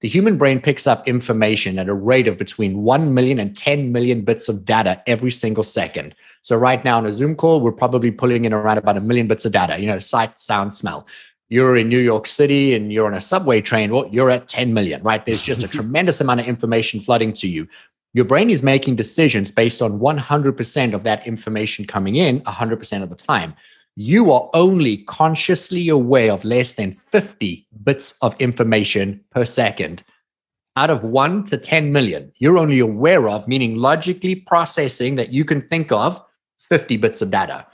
The human brain picks up information at a rate of between 1 million and 10 million bits of data every single second. So right now on a Zoom call, we're probably pulling in around about 1 million bits of data, sight, sound, smell. You're in New York City and you're on a subway train, well, you're at 10 million, right? There's just a tremendous amount of information flooding to you. Your brain is making decisions based on 100% of that information coming in 100% of the time. You are only consciously aware of less than 50 bits of information per second. Out of 1 to 10 million, you're only aware of, meaning logically processing that you can think of 50 bits of data.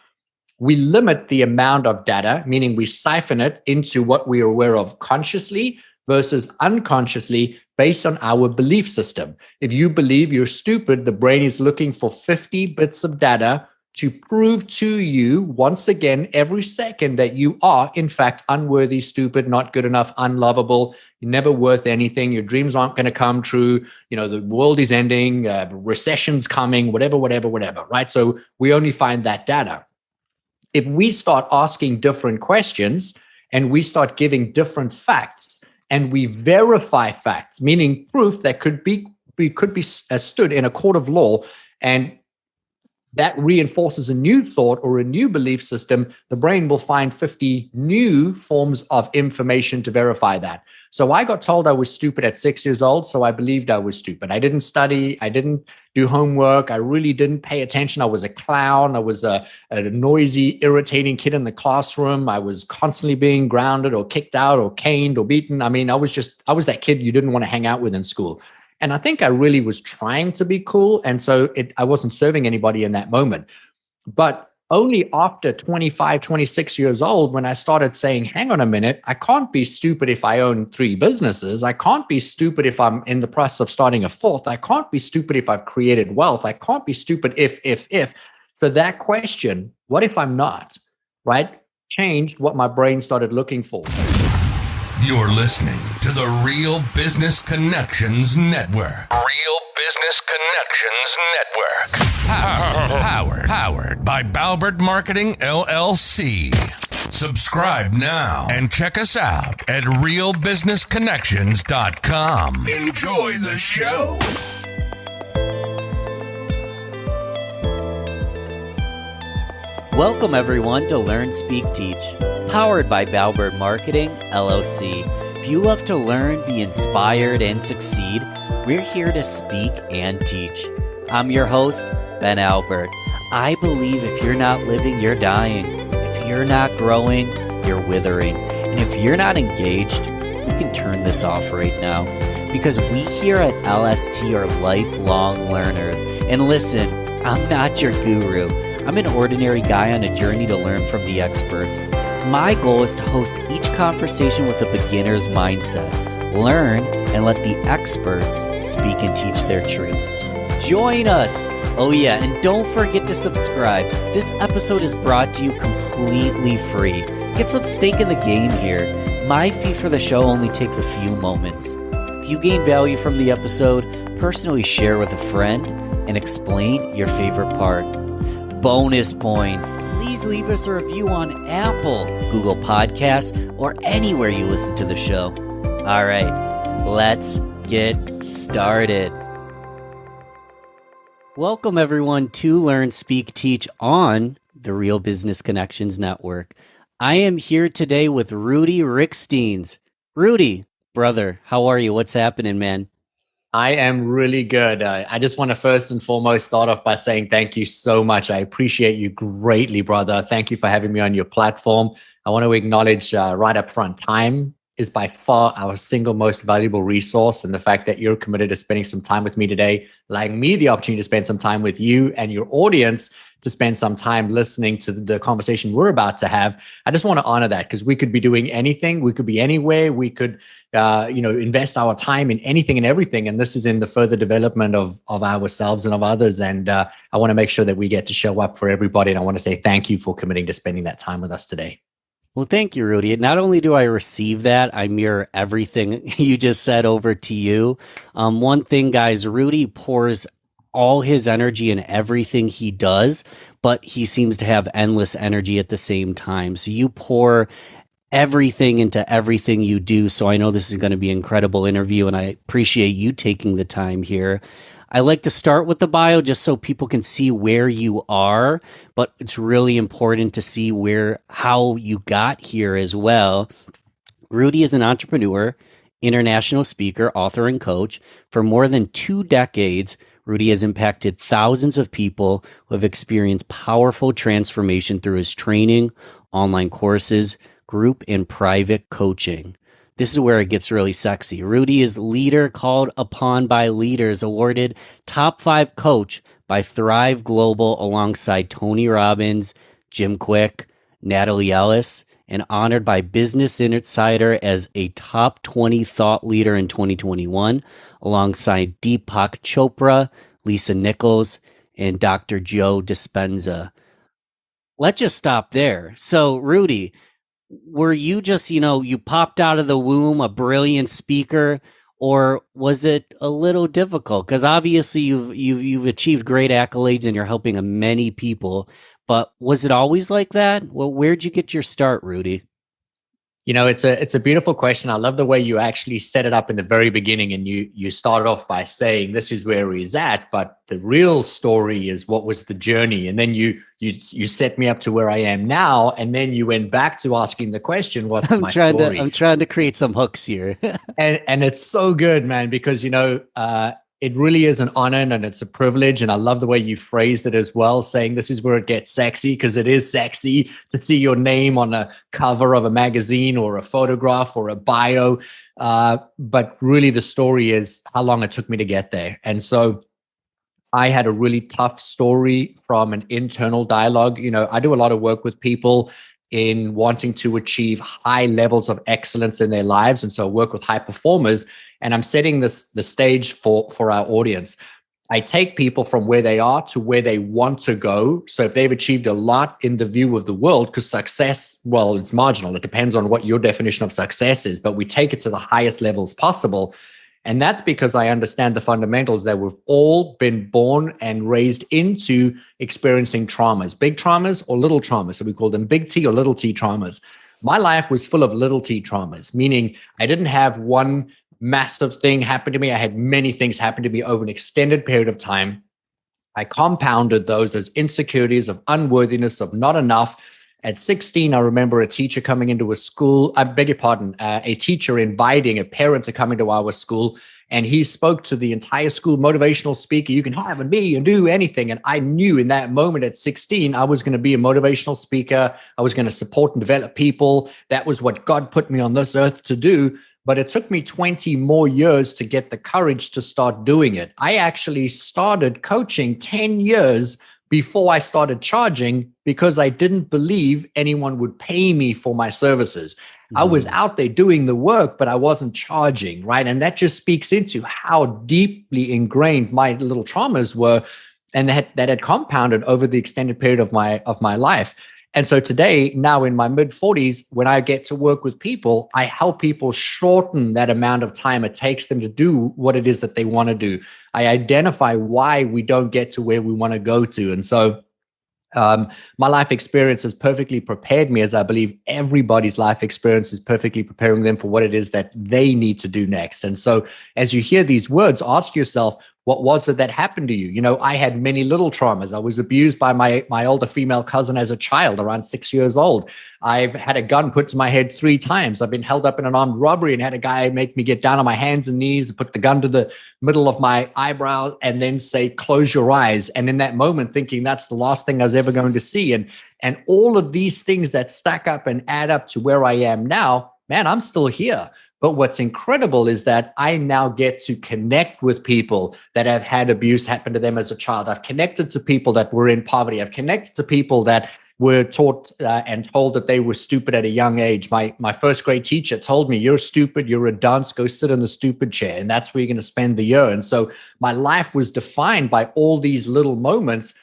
We limit the amount of data, meaning we siphon it into what we are aware of consciously versus unconsciously based on our belief system. If you believe you're stupid, the brain is looking for 50 bits of data to prove to you once again every second that you are in fact unworthy, stupid, not good enough, unlovable, you're never worth anything, your dreams aren't going to come true, the world is ending, recession's coming, whatever, right? So we only find that data. If we start asking different questions and we start giving different facts and we verify facts, meaning proof that could be stood in a court of law, and that reinforces a new thought or a new belief system, the brain will find 50 new forms of information to verify that. So I got told I was stupid at 6 years old, so I believed I was stupid. I didn't study. I didn't do homework. I really didn't pay attention. I was a clown. I was a noisy, irritating kid in the classroom. I was constantly being grounded or kicked out or caned or beaten. I mean, I was that kid you didn't want to hang out with in school. And I think I really was trying to be cool. And so I wasn't serving anybody in that moment. But only after 25, 26 years old, when I started saying, hang on a minute, I can't be stupid if I own 3 businesses. I can't be stupid if I'm in the process of starting a 4th. I can't be stupid if I've created wealth. I can't be stupid if. So that question, what if I'm not, right, changed what my brain started looking for. You're listening to the Real Business Connections Network. Real Business Connections Network. Powered by Balbert Marketing, LLC. Subscribe now and check us out at realbusinessconnections.com. Enjoy the show. Welcome everyone to Learn, Speak, Teach, powered by Balbert Marketing, LLC. If you love to learn, be inspired, and succeed, we're here to speak and teach. I'm your host, Ben Albert. I believe if you're not living, you're dying. If you're not growing, you're withering. And if you're not engaged, you can turn this off right now. Because we here at LST are lifelong learners. And listen, I'm not your guru. I'm an ordinary guy on a journey to learn from the experts. My goal is to host each conversation with a beginner's mindset. Learn and let the experts speak and teach their truths. Join us! Oh yeah, and don't forget to subscribe. This episode is brought to you completely free. Get some stake in the game here. My fee for the show only takes a few moments. If you gain value from the episode, personally share with a friend and explain your favorite part. Bonus points. Please leave us a review on Apple, Google Podcasts, or anywhere you listen to the show. All right, let's get started. Welcome everyone to Learn, Speak, Teach on the Real Business Connections Network. I am here today with Rudi Riekstins. Rudi, brother, how are you? What's happening, man? I am really good. I just want to first and foremost start off by saying thank you so much. I appreciate you greatly, brother. Thank you for having me on your platform. I want to acknowledge right up front, time is by far our single most valuable resource. And the fact that you're committed to spending some time with me today, allowing me the opportunity to spend some time with you and your audience to spend some time listening to the conversation we're about to have. I just want to honor that because we could be doing anything. We could be anywhere. We could, invest our time in anything and everything. And this is in the further development of ourselves and of others. And I want to make sure that we get to show up for everybody. And I want to say thank you for committing to spending that time with us today. Well, thank you, Rudi. Not only do I receive that, I mirror everything you just said over to you. One thing, guys, Rudi pours all his energy in everything he does, but he seems to have endless energy at the same time. So you pour everything into everything you do. So I know this is going to be an incredible interview, and I appreciate you taking the time here. I like to start with the bio just so people can see where you are, but it's really important to see how you got here as well. Rudi is an entrepreneur, international speaker, author, and coach. For more than 2 decades, Rudi has impacted thousands of people who have experienced powerful transformation through his training, online courses, group and private coaching. This is where it gets really sexy. Rudi is leader called upon by leaders, awarded top 5 coach by Thrive Global alongside Tony Robbins, Jim Kwik, Natalie Ellis, and honored by Business Insider as a top 20 thought leader in 2021 alongside Deepak Chopra, Lisa Nichols, and Dr. Joe Dispenza. Let's just stop there. So, Rudi, were you just, you popped out of the womb a brilliant speaker, or was it a little difficult? Because obviously you've achieved great accolades and you're helping many people, but was it always like that? Well, where'd you get your start, Rudi? It's a beautiful question. I love the way you actually set it up in the very beginning, and you started off by saying this is where he's at, but the real story is what was the journey. And then you set me up to where I am now, and then you went back to asking the question, what's my story? I'm trying to create some hooks here. and it's so good, man, because it really is an honor and it's a privilege. And I love the way you phrased it as well, saying this is where it gets sexy, because it is sexy to see your name on a cover of a magazine or a photograph or a bio. But really the story is how long it took me to get there. And so I had a really tough story from an internal dialogue. I do a lot of work with people in wanting to achieve high levels of excellence in their lives. And so I work with high performers, and I'm setting the stage for our audience. I take people from where they are to where they want to go. So if they've achieved a lot in the view of the world, because success, well, it's marginal. It depends on what your definition of success is, but we take it to the highest levels possible. And that's because I understand the fundamentals that we've all been born and raised into experiencing traumas, big traumas or little traumas. So we call them big T or little t traumas. My life was full of little t traumas, meaning I didn't have one massive thing happen to me. I had many things happen to me over an extended period of time. I compounded those as insecurities of unworthiness, of not enough. At 16, I remember a teacher coming into a school, I beg your pardon, a teacher inviting a parent to come into our school, and he spoke to the entire school, motivational speaker, you can have and be and do anything. And I knew in that moment at 16, I was going to be a motivational speaker. I was going to support and develop people. That was what God put me on this earth to do. But it took me 20 more years to get the courage to start doing it. I actually started coaching 10 years before I started charging, because I didn't believe anyone would pay me for my services. I was out there doing the work, but I wasn't charging, right? And that just speaks into how deeply ingrained my little traumas were, and that had compounded over the extended period of my life. And so today, now in my mid-40s, when I get to work with people, I help people shorten that amount of time it takes them to do what it is that they want to do. I identify why we don't get to where we want to go to. And so my life experience has perfectly prepared me, as I believe everybody's life experience is perfectly preparing them for what it is that they need to do next. And so as you hear these words, ask yourself, what was it that happened to you? I had many little traumas. I was abused by my older female cousin as a child, around 6 years old. I've had a gun put to my head 3 times. I've been held up in an armed robbery and had a guy make me get down on my hands and knees and put the gun to the middle of my eyebrow and then say, close your eyes. And in that moment, thinking that's the last thing I was ever going to see. And all of these things that stack up and add up to where I am now, man, I'm still here. But what's incredible is that I now get to connect with people that have had abuse happen to them as a child. I've connected to people that were in poverty. I've connected to people that were taught and told that they were stupid at a young age. My first grade teacher told me, you're stupid, you're a dunce, go sit in the stupid chair. And that's where you're going to spend the year. And so my life was defined by all these little moments.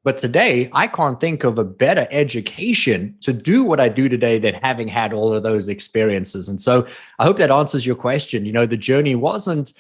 But today, I can't think of a better education to do what I do today than having had all of those experiences. And so I hope that answers your question. The journey wasn't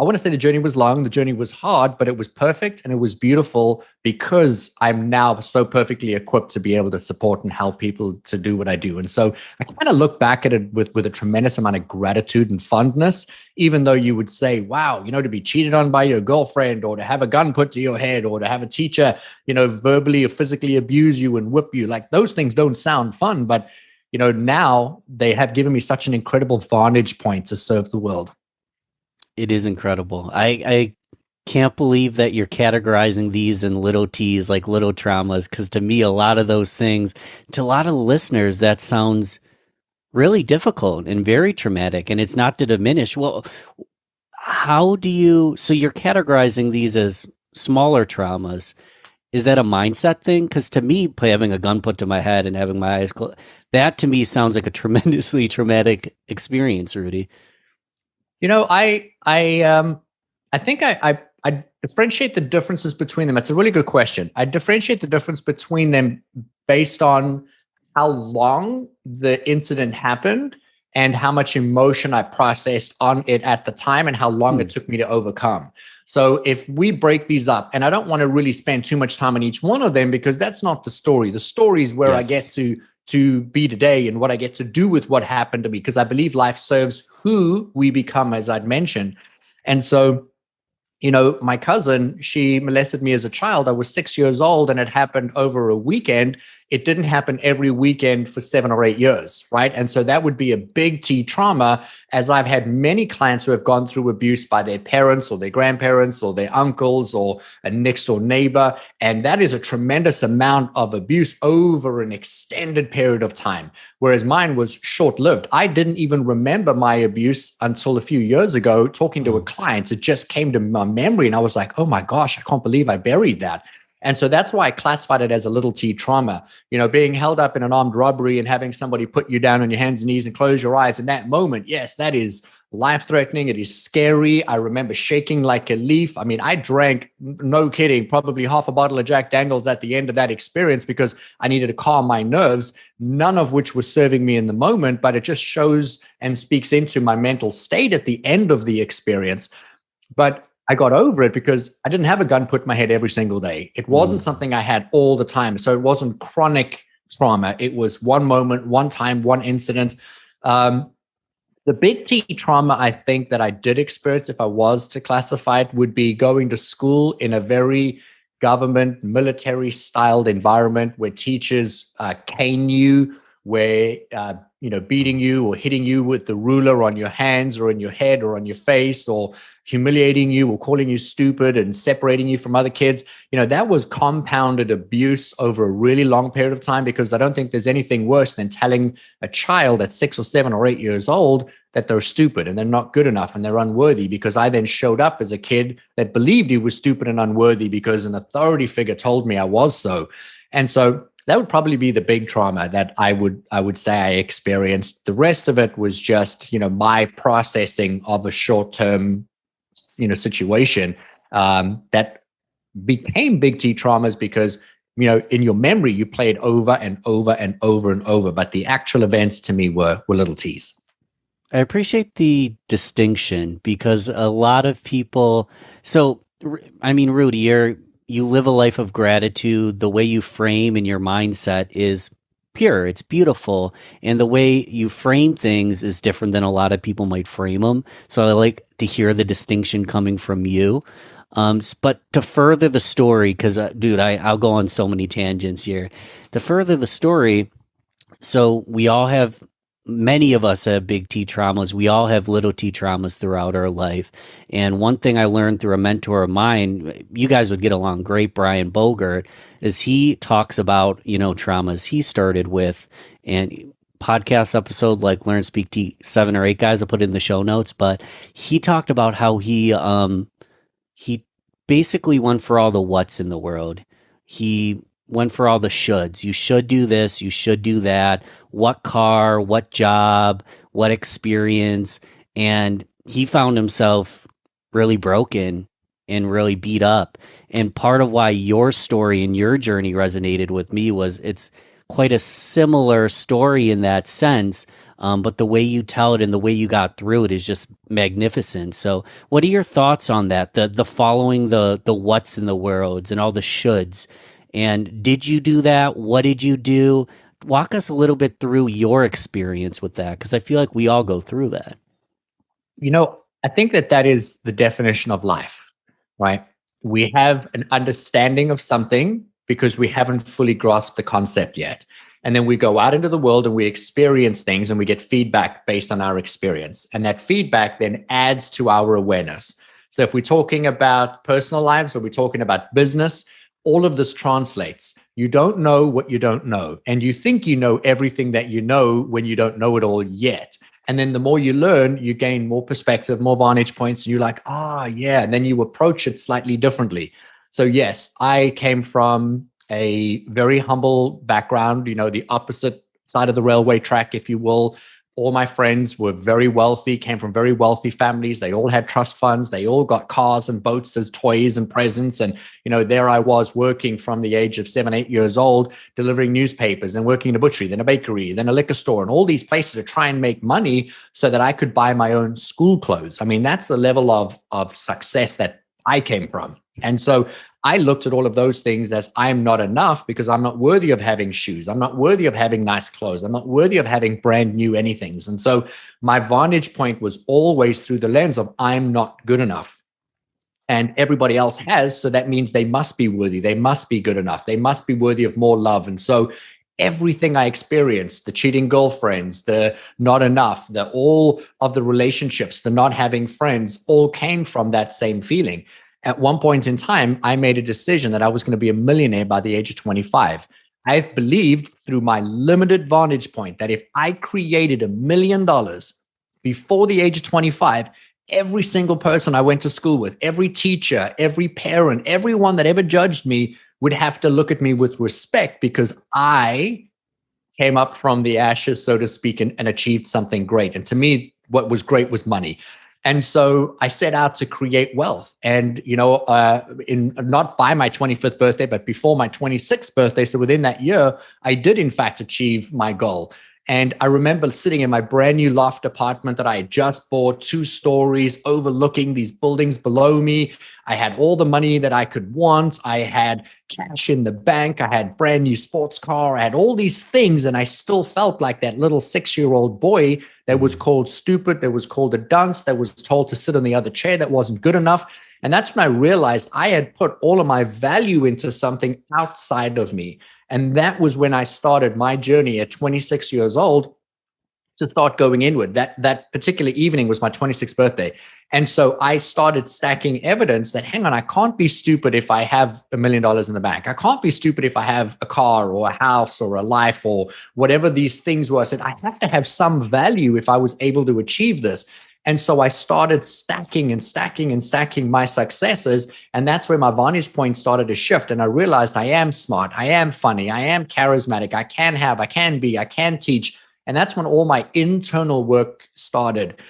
I want to say the journey was long, the journey was hard, but it was perfect and it was beautiful because I'm now so perfectly equipped to be able to support and help people to do what I do. And so I kind of look back at it with a tremendous amount of gratitude and fondness, even though you would say, wow, to be cheated on by your girlfriend, or to have a gun put to your head, or to have a teacher, verbally or physically abuse you and whip you, like those things don't sound fun. But, now they have given me such an incredible vantage point to serve the world. It is incredible. I can't believe that you're categorizing these in little T's, like little traumas, because to me, a lot of those things, to a lot of listeners, that sounds really difficult and very traumatic. And it's not to diminish. Well, so you're categorizing these as smaller traumas. Is that a mindset thing? Because to me, having a gun put to my head and having my eyes closed, that to me sounds like a tremendously traumatic experience, Rudi. I think I differentiate the differences between them. It's a really good question. I differentiate the difference between them based on how long the incident happened and how much emotion I processed on it at the time and how long it took me to overcome. So if we break these up, and I don't want to really spend too much time on each one of them because that's not the story. The story is where I get to be today and what I get to do with what happened to me, because I believe life serves who we become, as I'd mentioned. And so, my cousin, she molested me as a child. I was 6 years old and it happened over a weekend. It didn't happen every weekend for 7 or 8 years, right? And so that would be a big T trauma, as I've had many clients who have gone through abuse by their parents or their grandparents or their uncles or a next door neighbor. And that is a tremendous amount of abuse over an extended period of time, whereas mine was short-lived. I didn't even remember my abuse until a few years ago, talking to a client. It just came to my memory and I was like, oh my gosh, I can't believe I buried that. And so that's why I classified it as a little T trauma, being held up in an armed robbery and having somebody put you down on your hands and knees and close your eyes in that moment. Yes, that is life-threatening. It is scary. I remember shaking like a leaf. I mean, I drank, no kidding, probably half a bottle of Jack Daniels at the end of that experience because I needed to calm my nerves, none of which was serving me in the moment, but it just shows and speaks into my mental state at the end of the experience. But I got over it because I didn't have a gun put in my head every single day. It wasn't something I had all the time. So it wasn't chronic trauma. It was one moment, one time, one incident. The big T trauma I think that I did experience, if I was to classify it, would be going to school in a very government, military-styled environment where teachers cane you, where beating you or hitting you with the ruler on your hands or in your head or on your face, or humiliating you or calling you stupid and separating you from other kids. That was compounded abuse over a really long period of time, because I don't think there's anything worse than telling a child at 6 or 7 or 8 years old that they're stupid and they're not good enough and they're unworthy, because I then showed up as a kid that believed he was stupid and unworthy because an authority figure told me I was so. And so that would probably be the big trauma that I would say I experienced. The rest of it was just, my processing of a short-term, situation that became big T traumas because, in your memory, you play it over and over and over and over. But the actual events to me were little T's. I appreciate the distinction because a lot of people, Rudi, you live a life of gratitude. The way you frame and your mindset is pure. It's beautiful. And the way you frame things is different than a lot of people might frame them. So I like to hear the distinction coming from you. But to further the story, because, I'll go on so many tangents here. To further the story, so many of us have big T traumas. We all have little T traumas throughout our life. And one thing I learned through a mentor of mine, you guys would get along great, Brian Bogert, is he talks about, traumas he started with, and podcast episode like Learn Speak T 7 or 8 guys, I'll put it in the show notes, but he talked about how he basically went for all the what's in the world. He went for all the shoulds. You should do this. You should do that. What car, what job, what experience. And he found himself really broken and really beat up. And part of why your story and your journey resonated with me was it's quite a similar story in that sense. But the way you tell it and the way you got through it is just magnificent. So what are your thoughts on that? The following the what's in the worlds and all the shoulds. And did you do that? What did you do? Walk us a little bit through your experience with that, because I feel like we all go through that. I think that is the definition of life, right? We have an understanding of something because we haven't fully grasped the concept yet. And then we go out into the world and we experience things and we get feedback based on our experience. And that feedback then adds to our awareness. So if we're talking about personal lives or we're talking about business, all of this translates. You don't know what you don't know. And you think you know everything that you know when you don't know it all yet. And then the more you learn, you gain more perspective, more vantage points. And you're like, yeah. And then you approach it slightly differently. So yes, I came from a very humble background, the opposite side of the railway track, if you will. All my friends were very wealthy, came from very wealthy families. They all had trust funds. They all got cars and boats as toys and presents. And, there I was working from the age of 7, 8 years old, delivering newspapers and working in a butchery, then a bakery, then a liquor store, and all these places to try and make money so that I could buy my own school clothes. I mean, that's the level of success that I came from. And so I looked at all of those things as I'm not enough because I'm not worthy of having shoes. I'm not worthy of having nice clothes. I'm not worthy of having brand new anythings. And so my vantage point was always through the lens of I'm not good enough. And everybody else has. So that means they must be worthy. They must be good enough. They must be worthy of more love. And so everything I experienced, the cheating girlfriends, the not enough, all of the relationships, the not having friends, all came from that same feeling. At one point in time, I made a decision that I was going to be a millionaire by the age of 25. I believed through my limited vantage point that if I created $1 million before the age of 25, every single person I went to school with, every teacher, every parent, everyone that ever judged me would have to look at me with respect because I came up from the ashes, so to speak, and achieved something great. And to me, what was great was money. And so I set out to create wealth. And, not by my 25th birthday, but before my 26th birthday. So within that year, I did, in fact, achieve my goal. And I remember sitting in my brand new loft apartment that I had just bought, 2 stories overlooking these buildings below me. I had all the money that I could want. I had cash in the bank. I had brand new sports car. I had all these things. And I still felt like that little 6-year-old boy that was called stupid, that was called a dunce, that was told to sit on the other chair that wasn't good enough. And that's when I realized I had put all of my value into something outside of me. And that was when I started my journey at 26 years old to start going inward. That particular evening was my 26th birthday. And so I started stacking evidence that, hang on, I can't be stupid if I have $1 million in the bank. I can't be stupid if I have a car or a house or a life or whatever these things were. I said, I have to have some value if I was able to achieve this. And so I started stacking and stacking and stacking my successes. And that's where my vantage point started to shift. And I realized I am smart. I am funny. I am charismatic. I can be, I can teach. And that's when all my internal work started.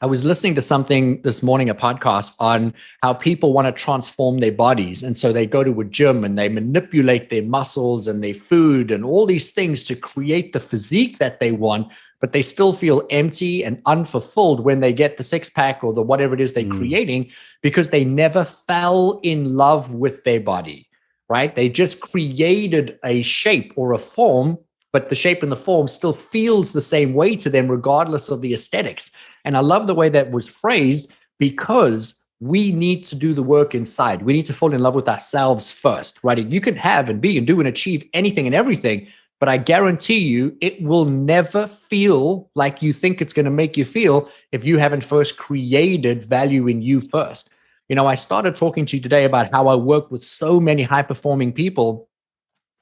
I was listening to something this morning, a podcast on how people want to transform their bodies. And so they go to a gym and they manipulate their muscles and their food and all these things to create the physique that they want, but they still feel empty and unfulfilled when they get the 6-pack or the whatever it is they're creating, because they never fell in love with their body, right? They just created a shape or a form, but the shape and the form still feels the same way to them, regardless of the aesthetics. And I love the way that was phrased, because we need to do the work inside. We need to fall in love with ourselves first, right? You can have and be and do and achieve anything and everything, but I guarantee you it will never feel like you think it's going to make you feel if you haven't first created value in you first. I started talking to you today about how I work with so many high-performing people.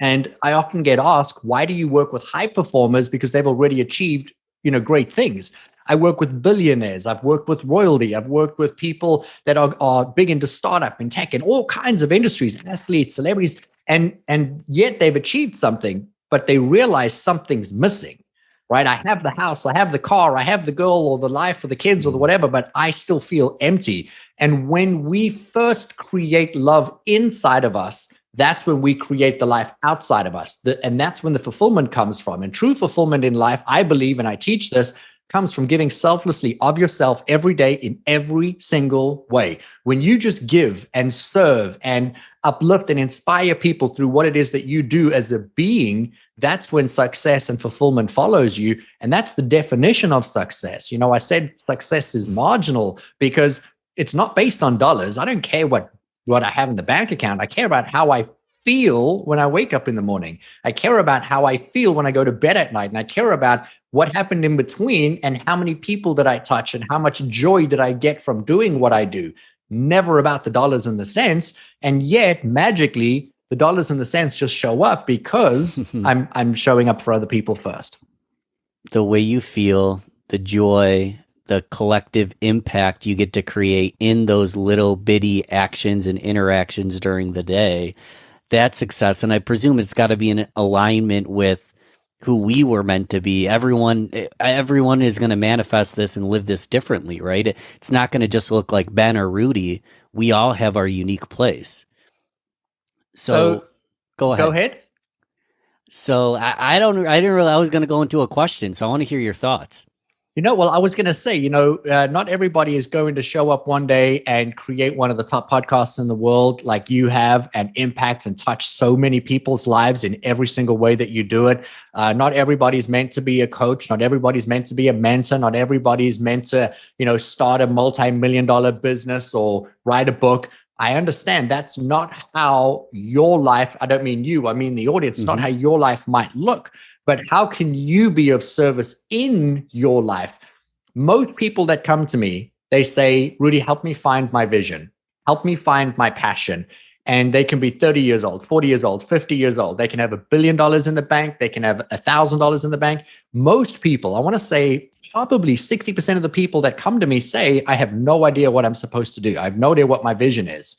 And I often get asked, why do you work with high performers? Because they've already achieved, great things. I work with billionaires. I've worked with royalty. I've worked with people that are big into startup and tech and all kinds of industries, athletes, celebrities, and yet they've achieved something, but they realize something's missing, right? I have the house, I have the car, I have the girl or the life or the kids or the whatever, but I still feel empty. And when we first create love inside of us, that's when we create the life outside of us. And that's when the fulfillment comes from. And true fulfillment in life, I believe, and I teach this, comes from giving selflessly of yourself every day in every single way. When you just give and serve and uplift and inspire people through what it is that you do as a being, that's when success and fulfillment follows you. And that's the definition of success. I said success is marginal because it's not based on dollars. I don't care what I have in the bank account. I care about how I feel when I wake up in the morning. I care about how I feel when I go to bed at night. And I care about what happened in between and how many people did I touch and how much joy did I get from doing what I do. Never about the dollars and the cents. And yet magically the dollars and the cents just show up because I'm showing up for other people first. The way you feel, the joy, the collective impact you get to create in those little bitty actions and interactions during the day, that's success. And I presume it's got to be in alignment with who we were meant to be. Everyone is going to manifest this and live this differently, right? It's not going to just look like Ben or Rudy. We all have our unique place. So go ahead. Go ahead. So I didn't realize I was going to go into a question. So I want to hear your thoughts. Well, I was going to say, not everybody is going to show up one day and create one of the top podcasts in the world like you have and impact and touch so many people's lives in every single way that you do it. Not everybody's meant to be a coach. Not everybody's meant to be a mentor. Not everybody's meant to, start a multi-million-dollar business or write a book. I understand that's not how your life, I don't mean you, I mean the audience, not how your life might look. But how can you be of service in your life? Most people that come to me, they say, Rudi, help me find my vision. Help me find my passion. And they can be 30 years old, 40 years old, 50 years old. They can have $1 billion in the bank. They can have $1,000 in the bank. Most people, I want to say probably 60% of the people that come to me say, I have no idea what I'm supposed to do. I have no idea what my vision is.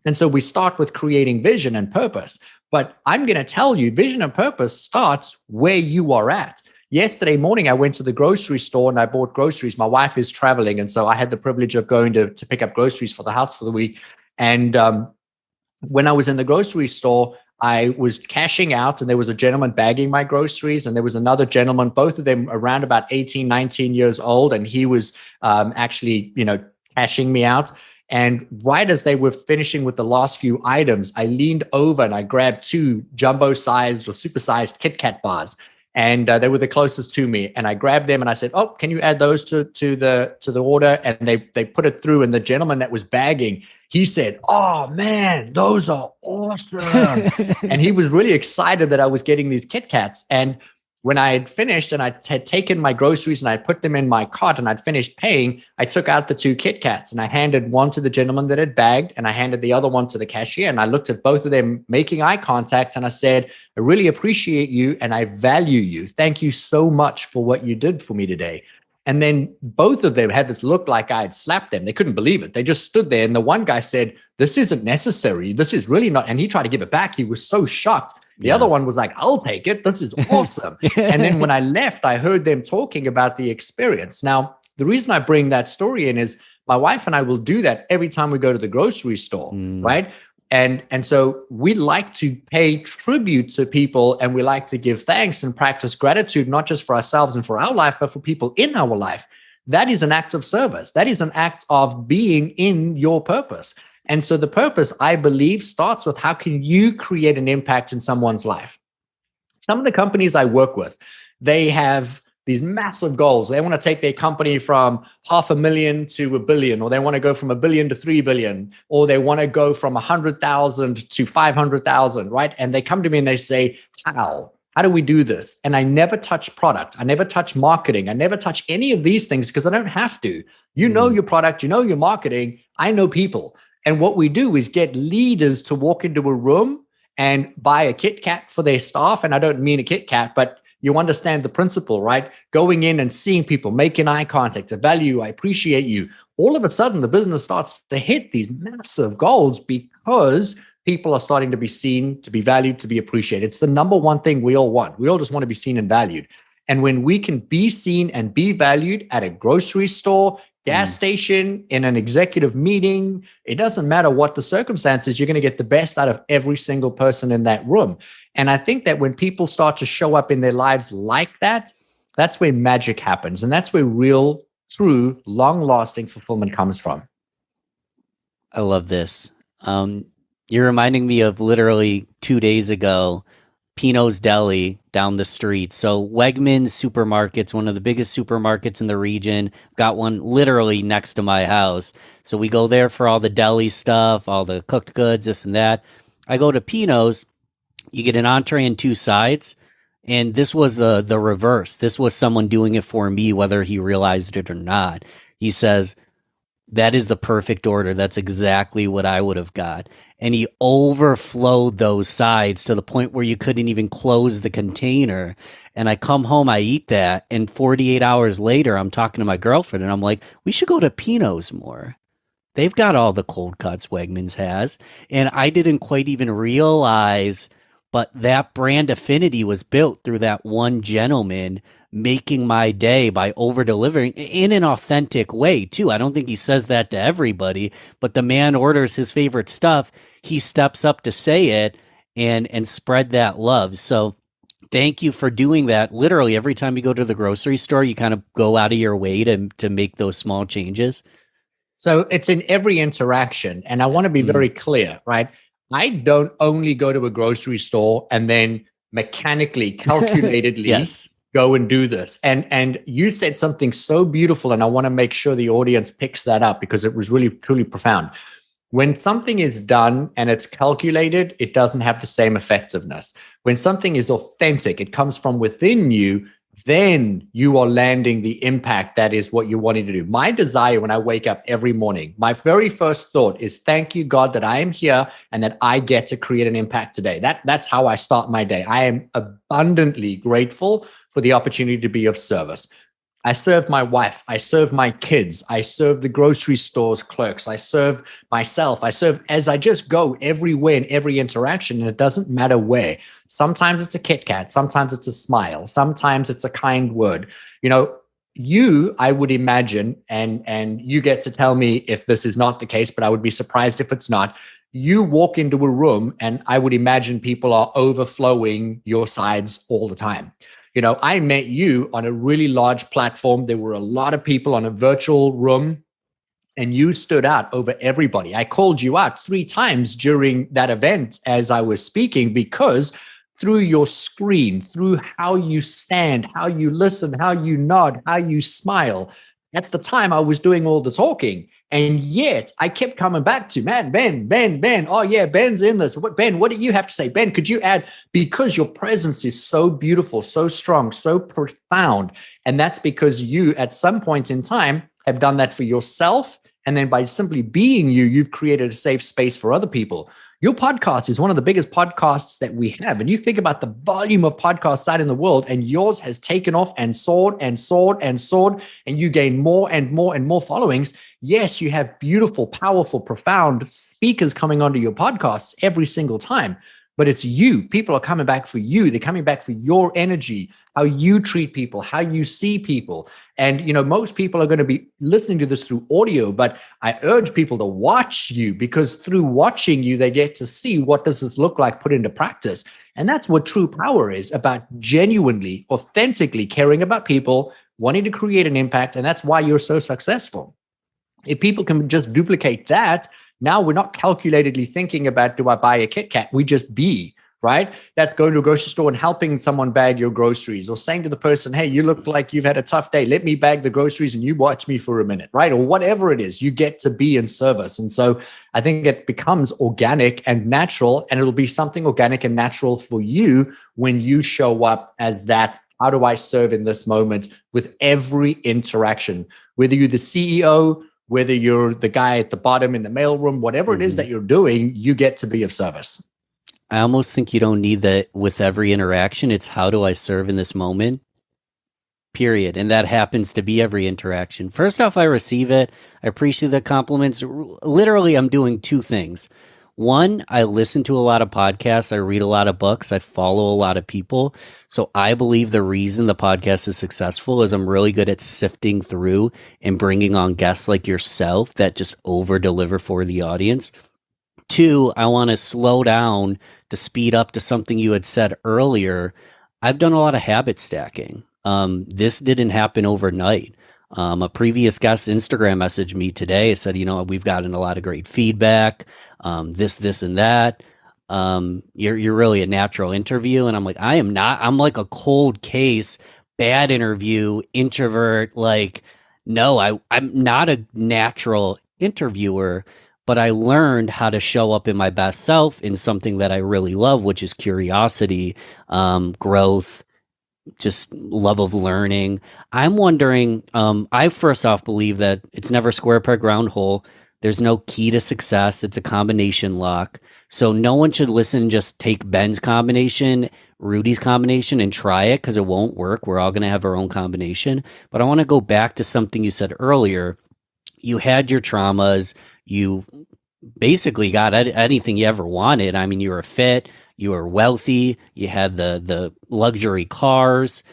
And so we start with creating vision and purpose. But I'm going to tell you, vision and purpose starts where you are at. Yesterday morning, I went to the grocery store and I bought groceries. My wife is traveling. And so I had the privilege of going to pick up groceries for the house for the week. And when I was in the grocery store, I was cashing out and there was a gentleman bagging my groceries. And there was another gentleman, both of them around about 18, 19 years old. And he was actually, cashing me out. And right as they were finishing with the last few items, I leaned over and I grabbed 2 jumbo-sized or super-sized Kit Kat bars. And they were the closest to me. And I grabbed them and I said, oh, can you add those to the order? And they put it through. And the gentleman that was bagging, he said, oh, man, those are awesome. And he was really excited that I was getting these Kit Kats. And when I had finished and I had taken my groceries and I put them in my cart and I'd finished paying, I took out the 2 Kit Kats and I handed one to the gentleman that had bagged and I handed the other one to the cashier. And I looked at both of them making eye contact and I said, I really appreciate you and I value you. Thank you so much for what you did for me today. And then both of them had this look like I had slapped them. They couldn't believe it. They just stood there. And the one guy said, this isn't necessary. This is really not. And he tried to give it back. He was so shocked. The other one was like, I'll take it. This is awesome. And then when I left, I heard them talking about the experience. Now, the reason I bring that story in is my wife and I will do that every time we go to the grocery store, right? And so we like to pay tribute to people and we like to give thanks and practice gratitude, not just for ourselves and for our life, but for people in our life. That is an act of service. That is an act of being in your purpose. And so the purpose, I believe, starts with how can you create an impact in someone's life? Some of the companies I work with, they have these massive goals. They want to take their company from 500,000 to 1 billion, or they want to go from 1 billion to 3 billion, or they want to go from 100,000 to 500,000, right? And they come to me and they say, how? How do we do this? And I never touch product. I never touch marketing. I never touch any of these things because I don't have to. You know your product, you know your marketing. I know people. And what we do is get leaders to walk into a room and buy a Kit Kat for their staff. And I don't mean a Kit Kat, but you understand the principle, right? Going in and seeing people, making eye contact, I value you, I appreciate you. All of a sudden, the business starts to hit these massive goals because people are starting to be seen, to be valued, to be appreciated. It's the number one thing we all want. We all just want to be seen and valued. And when we can be seen and be valued at a grocery store, gas station, in an executive meeting, it doesn't matter what the circumstances, you're going to get the best out of every single person in that room. And I think that when people start to show up in their lives like that, that's where magic happens. And that's where real, true, long-lasting fulfillment comes from. I love this. You're reminding me of literally 2 days ago, Pino's Deli down the street. So Wegmans supermarkets, one of the biggest supermarkets in the region, got one literally next to my house. So we go there for all the deli stuff, all the cooked goods, this and that. I go to Pino's, you get an entree and 2 sides. And this was the reverse. This was someone doing it for me, whether he realized it or not. He says, that is the perfect order. That's exactly what I would have got. And he overflowed those sides to the point where you couldn't even close the container. And I come home, I eat that. And 48 hours later, I'm talking to my girlfriend and I'm like, we should go to Pino's more. They've got all the cold cuts Wegmans has. And I didn't quite even realize, but that brand affinity was built through that one gentleman making my day by over delivering in an authentic way too. I don't think he says that to everybody, but the man orders his favorite stuff. He steps up to say it and spread that love. So thank you for doing that. Literally every time you go to the grocery store, you kind of go out of your way to make those small changes. So it's in every interaction. And I want to be very clear, right? I don't only go to a grocery store and then mechanically, calculatedly yes. go and do this. And you said something so beautiful, and I want to make sure the audience picks that up because it was really, truly profound. When something is done and it's calculated, it doesn't have the same effectiveness. When something is authentic, it comes from within you, then you are landing the impact that is what you're wanting to do. My desire when I wake up every morning, my very first thought is, thank you, God, that I am here and that I get to create an impact today. That's how I start my day. I am abundantly grateful for the opportunity to be of service. I serve my wife. I serve my kids. I serve the grocery store's clerks. I serve myself. I serve as I just go everywhere in every interaction, and it doesn't matter where. Sometimes it's a Kit Kat. Sometimes it's a smile. Sometimes it's a kind word. You know, I would imagine, and you get to tell me if this is not the case, but I would be surprised if it's not. You walk into a room, and I would imagine people are overflowing your sides all the time. You know, I met you on a really large platform. There were a lot of people on a virtual room, and you stood out over everybody. I called you out 3 times during that event as I was speaking, because through your screen, through how you stand, how you listen, how you nod, how you smile. At the time, I was doing all the talking. And yet I kept coming back to, man, Ben. Oh yeah, Ben's in this. Ben, what do you have to say? Ben, could you add? Because your presence is so beautiful, so strong, so profound. And that's because you, at some point in time, have done that for yourself. And then by simply being you, you've created a safe space for other people. Your podcast is one of the biggest podcasts that we have. And you think about the volume of podcasts out in the world, and yours has taken off and soared and soared and soared, and you gain more and more and more followings. Yes, you have beautiful, powerful, profound speakers coming onto your podcasts every single time, but it's you. People are coming back for you. They're coming back for your energy, how you treat people, how you see people. And, you know, most people are going to be listening to this through audio, but I urge people to watch you, because through watching you, they get to see what does this look like put into practice. And that's what true power is about: genuinely, authentically caring about people, wanting to create an impact. And that's why you're so successful. If people can just duplicate that, now we're not calculatedly thinking about, do I buy a Kit Kat? We just be, right? That's going to a grocery store and helping someone bag your groceries, or saying to the person, hey, you look like you've had a tough day. Let me bag the groceries and you watch me for a minute, right? Or whatever it is, you get to be in service. And so I think it becomes organic and natural, and it'll be something organic and natural for you when you show up as that. How do I serve in this moment with every interaction? Whether you're the CEO, whether you're the guy at the bottom in the mailroom, whatever it is that you're doing, you get to be of service. I almost think you don't need that with every interaction. It's how do I serve in this moment? Period. And that happens to be every interaction. First off, I receive it. I appreciate the compliments. Literally, I'm doing 2 things. One, I listen to a lot of podcasts. I read a lot of books. I follow a lot of people. So I believe the reason the podcast is successful is I'm really good at sifting through and bringing on guests like yourself that just over deliver for the audience. Two, I want to slow down to speed up to something you had said earlier. I've done a lot of habit stacking. This didn't happen overnight. A previous guest Instagram messaged me today. It said, we've gotten a lot of great feedback, this, and that. You're really a natural interview. And I'm like, I am not. I'm like a cold case, bad interview, introvert. Like, no, I'm not a natural interviewer, but I learned how to show up in my best self in something that I really love, which is curiosity, growth, just love of learning. I'm wondering, I first off believe that it's never square peg round hole. There's no key to success. It's a combination lock. So no one should listen, just take Ben's combination, Rudi's combination, and try it, because it won't work. We're all going to have our own combination. But I want to go back to something you said earlier. You had your traumas. You basically got anything you ever wanted. I mean, you were fit, you were wealthy, you had the luxury cars,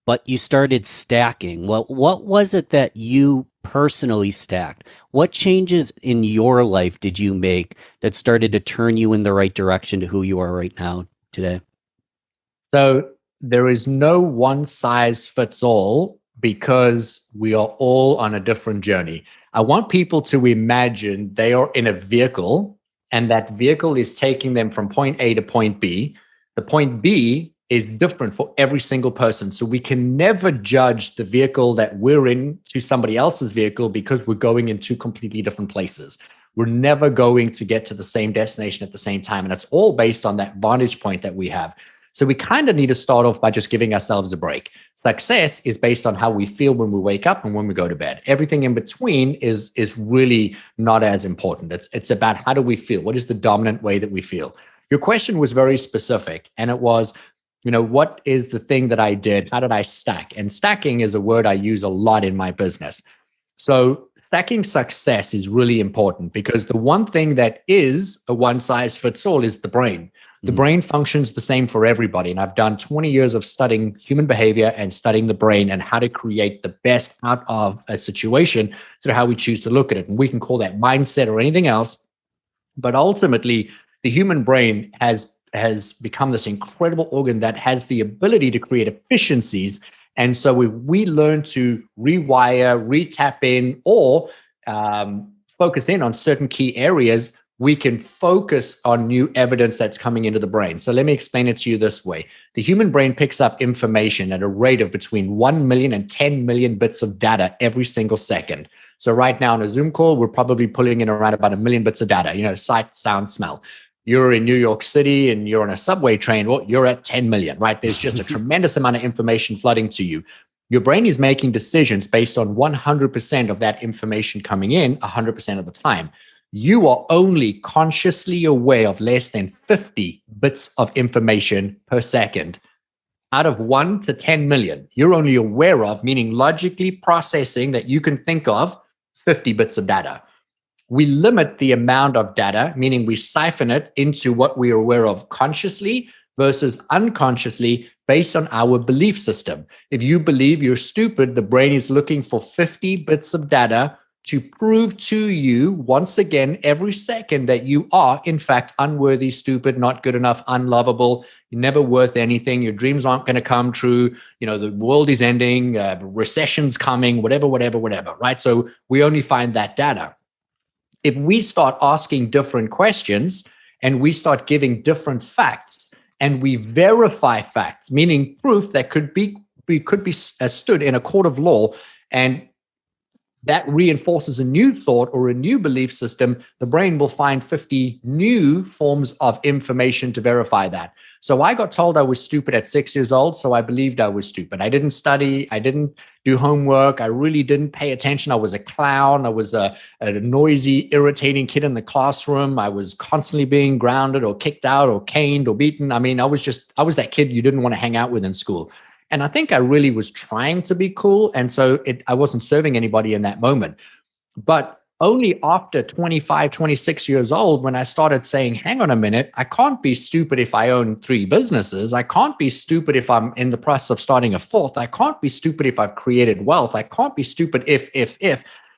but you started stacking. Well, what was it that you personally stacked? What changes in your life did you make that started to turn you in the right direction to who you are right now today? So there is no one size fits all, because we are all on a different journey. I want people to imagine they are in a vehicle, and that vehicle is taking them from point A to point B. The point B is different for every single person. So we can never judge the vehicle that we're in to somebody else's vehicle, because we're going in two completely different places. We're never going to get to the same destination at the same time. And it's all based on that vantage point that we have. So we kind of need to start off by just giving ourselves a break. Success is based on how we feel when we wake up and when we go to bed. Everything in between is really not as important. It's about how do we feel? What is the dominant way that we feel? Your question was very specific, and it was, what is the thing that I did? How did I stack? And stacking is a word I use a lot in my business. So stacking success is really important, because the one thing that is a one size fits all is the brain. The brain functions the same for everybody. And I've done 20 years of studying human behavior and studying the brain and how to create the best out of a situation, so how we choose to look at it. And we can call that mindset or anything else. But ultimately, the human brain has become this incredible organ that has the ability to create efficiencies. And so we learn to rewire, retap in, or focus in on certain key areas, we can focus on new evidence that's coming into the brain. So let me explain it to you this way. The human brain picks up information at a rate of between 1 million and 10 million bits of data every single second. So right now on a Zoom call, we're probably pulling in around about 1 million bits of data, sight, sound, smell. You're in New York City and you're on a subway train, well, you're at 10 million, right? There's just a tremendous amount of information flooding to you. Your brain is making decisions based on 100% of that information coming in 100% of the time. You are only consciously aware of less than 50 bits of information per second. Out of 1 to 10 million, you're only aware of, meaning logically processing, that you can think of 50 bits of data. We limit the amount of data, meaning we siphon it into what we are aware of consciously versus unconsciously, based on our belief system. If you believe you're stupid, the brain is looking for 50 bits of data to prove to you once again every second that you are in fact unworthy, stupid, not good enough, unlovable, you're never worth anything, your dreams aren't going to come true, the world is ending, recession's coming, whatever, right? So we only find that data. If we start asking different questions and we start giving different facts and we verify facts, meaning proof that could be stood in a court of law, and that reinforces a new thought or a new belief system, the brain will find 50 new forms of information to verify that. So I got told I was stupid at 6 years old, so I believed I was stupid. I didn't study. I didn't do homework. I really didn't pay attention. I was a clown. I was a noisy, irritating kid in the classroom. I was constantly being grounded or kicked out or caned or beaten. I mean, I was that kid you didn't want to hang out with in school. And I think I really was trying to be cool. And so I wasn't serving anybody in that moment. But Only after 25, 26 years old, when I started saying, hang on a minute, I can't be stupid if I own 3 businesses. I can't be stupid if I'm in the process of starting a 4th. I can't be stupid if I've created wealth. I can't be stupid if.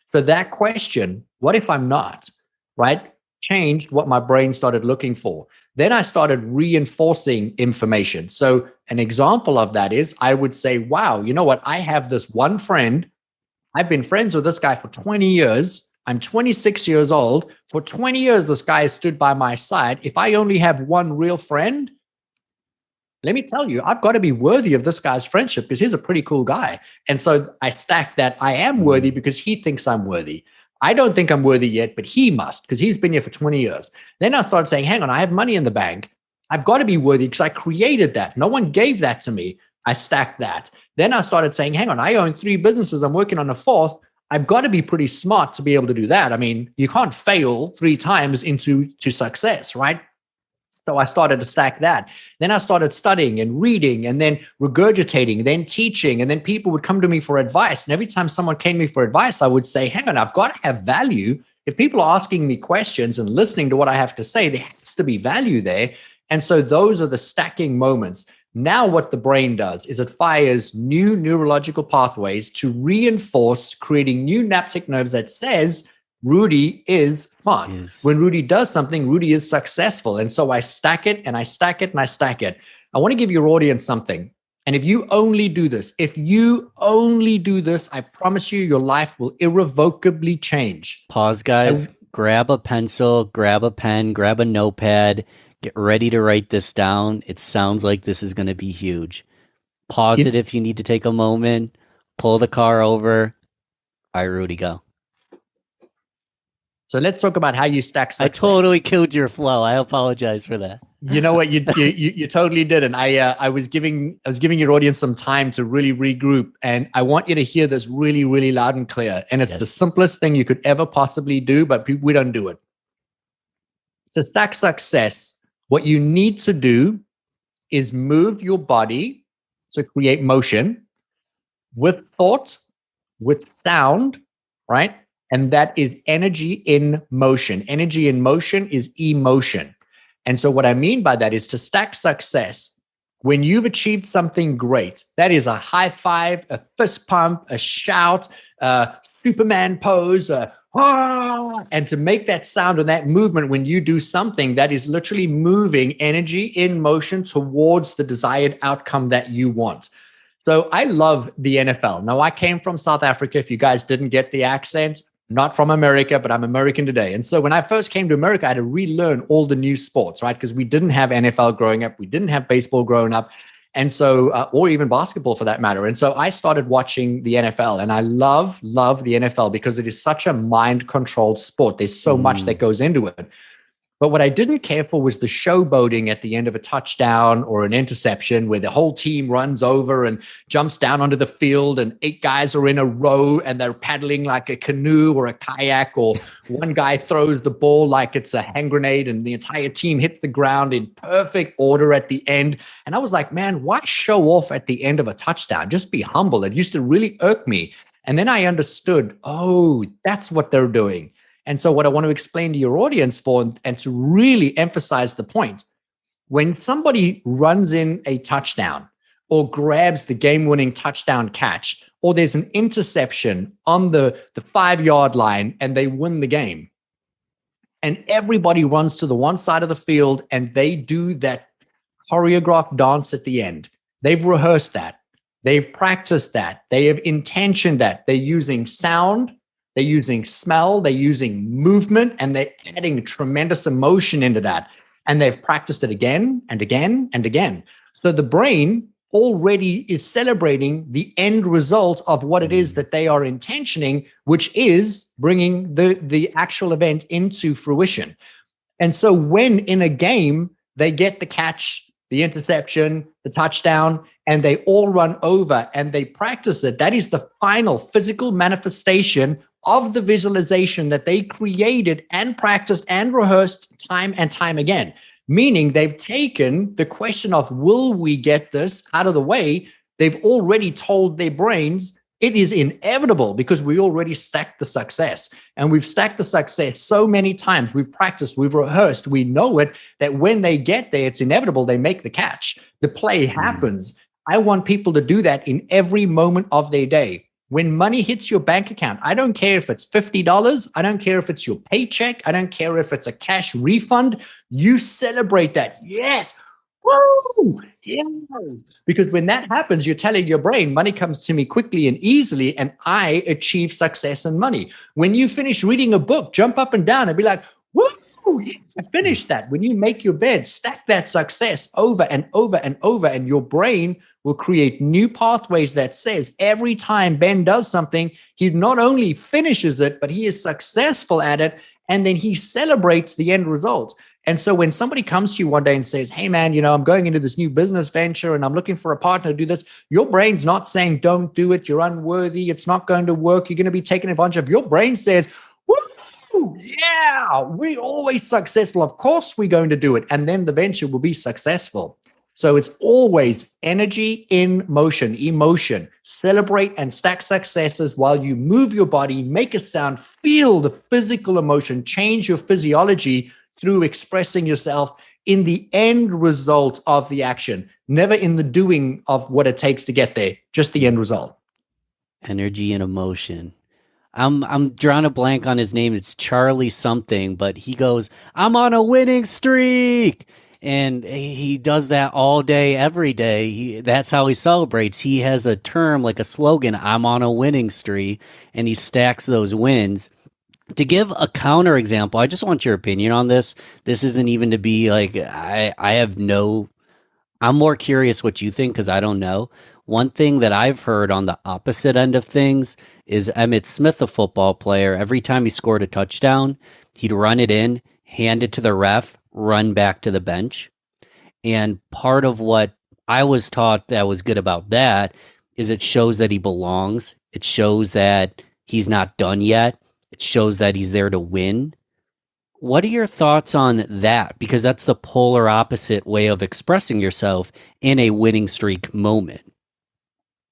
So that question, what if I'm not, right, changed what my brain started looking for. Then I started reinforcing information. So an example of that is I would say, wow, you know what? I have this one friend. I've been friends with this guy for 20 years. I'm 26 years old. For 20 years, this guy has stood by my side. If I only have one real friend, let me tell you, I've got to be worthy of this guy's friendship because he's a pretty cool guy. And so I stack that I am worthy because he thinks I'm worthy. I don't think I'm worthy yet, but he must because he's been here for 20 years. Then I started saying, hang on, I have money in the bank. I've got to be worthy because I created that. No one gave that to me. I stacked that. Then I started saying, hang on, I own 3 businesses. I'm working on a 4th. I've got to be pretty smart to be able to do that. I mean, you can't fail 3 times into success, right? So I started to stack that. Then I started studying and reading and then regurgitating, then teaching. And then people would come to me for advice. And every time someone came to me for advice, I would say, hang on, I've got to have value. If people are asking me questions and listening to what I have to say, there has to be value there. And so those are the stacking moments. Now what the brain does is it fires new neurological pathways to reinforce creating new synaptic nerves that says Rudi is smart. When Rudi does something, Rudi is successful. And so I stack it and I stack it and I stack it. I want to give your audience something. And if you only do this, I promise you, your life will irrevocably change. Pause, guys. Grab a pencil, grab a pen, grab a notepad. Get ready to write this down. It sounds like this is going to be huge. Pause it if you need to take a moment. Pull the car over. All right, Rudi, go. So let's talk about how you stack success. I totally killed your flow. I apologize for that. You know what? You totally did. And I was giving your audience some time to really regroup. And I want you to hear this really, really loud and clear. And it's the simplest thing you could ever possibly do, but we don't do it. To stack success, what you need to do is move your body to create motion with thought, with sound, right? And that is energy in motion. Energy in motion is emotion. And so what I mean by that is to stack success. When you've achieved something great, that is a high five, a fist pump, a shout, a Superman pose, and to make that sound and that movement when you do something that is literally moving energy in motion towards the desired outcome that you want. So I love the NFL. Now, I came from South Africa. If you guys didn't get the accent, not from America, but I'm American today. And so when I first came to America, I had to relearn all the new sports, right? Because we didn't have NFL growing up. We didn't have baseball growing up. And so, or even basketball for that matter. And so I started watching the NFL, and I love the NFL because it is such a mind-controlled sport. There's so much that goes into it. But what I didn't care for was the showboating at the end of a touchdown or an interception where the whole team runs over and jumps down onto the field and 8 guys are in a row and they're paddling like a canoe or a kayak, or one guy throws the ball like it's a hand grenade and the entire team hits the ground in perfect order at the end. And I was like, man, why show off at the end of a touchdown? Just be humble. It used to really irk me. And then I understood, oh, that's what they're doing. And so what I want to explain to your audience and to really emphasize the point, when somebody runs in a touchdown or grabs the game-winning touchdown catch, or there's an interception on the 5-yard line and they win the game, and everybody runs to the one side of the field and they do that choreographed dance at the end. They've rehearsed that. They've practiced that. They have intentioned that. They're using sound. They're using smell, they're using movement, and they're adding tremendous emotion into that. And they've practiced it again and again and again. So the brain already is celebrating the end result of what it is that they are intentioning, which is bringing the actual event into fruition. And so when in a game, they get the catch, the interception, the touchdown, and they all run over and they practice it, that is the final physical manifestation of the visualization that they created and practiced and rehearsed time and time again. Meaning they've taken the question of, will we get this, out of the way. They've already told their brains, It is inevitable because we already stacked the success, and we've stacked the success so many times. We've practiced, we've rehearsed, we know it, that when they get there, it's inevitable. They make the catch. The play happens. I want people to do that in every moment of their day. When money hits your bank account, I don't care if it's $50. I don't care if it's your paycheck. I don't care if it's a cash refund. You celebrate that. Yes. Woo! Yeah. Because when that happens, you're telling your brain, money comes to me quickly and easily, and I achieve success and money. When you finish reading a book, jump up and down and be like, woo! Yeah, I finished that. When you make your bed, stack that success over and over and over, and your brain will create new pathways that says every time Ben does something, he not only finishes it, but he is successful at it, and then he celebrates the end result. And so when somebody comes to you one day and says, hey, man, I'm going into this new business venture and I'm looking for a partner to do this, your brain's not saying, don't do it. You're unworthy. It's not going to work. You're going to be taken advantage of. Your brain says, woo, yeah, we're always successful. Of course, we're going to do it. And then the venture will be successful. So it's always energy in motion, emotion. Celebrate and stack successes while you move your body, make a sound, feel the physical emotion, change your physiology through expressing yourself in the end result of the action, never in the doing of what it takes to get there, just the end result. Energy and emotion. I'm drawing a blank on his name. It's Charlie something, but he goes, I'm on a winning streak. And he does that all day, every day. That's how he celebrates. He has a term, like a slogan, I'm on a winning streak, and he stacks those wins. To give a counter example, I just want your opinion on this. This isn't even to be like, I'm more curious what you think because I don't know. One thing that I've heard on the opposite end of things is Emmitt Smith, a football player, every time he scored a touchdown, he'd run it in, hand it to the ref, run back to the bench. And part of what I was taught that was good about that is it shows that he belongs. It shows that he's not done yet. It shows that he's there to win. What are your thoughts on that? Because that's the polar opposite way of expressing yourself in a winning streak moment.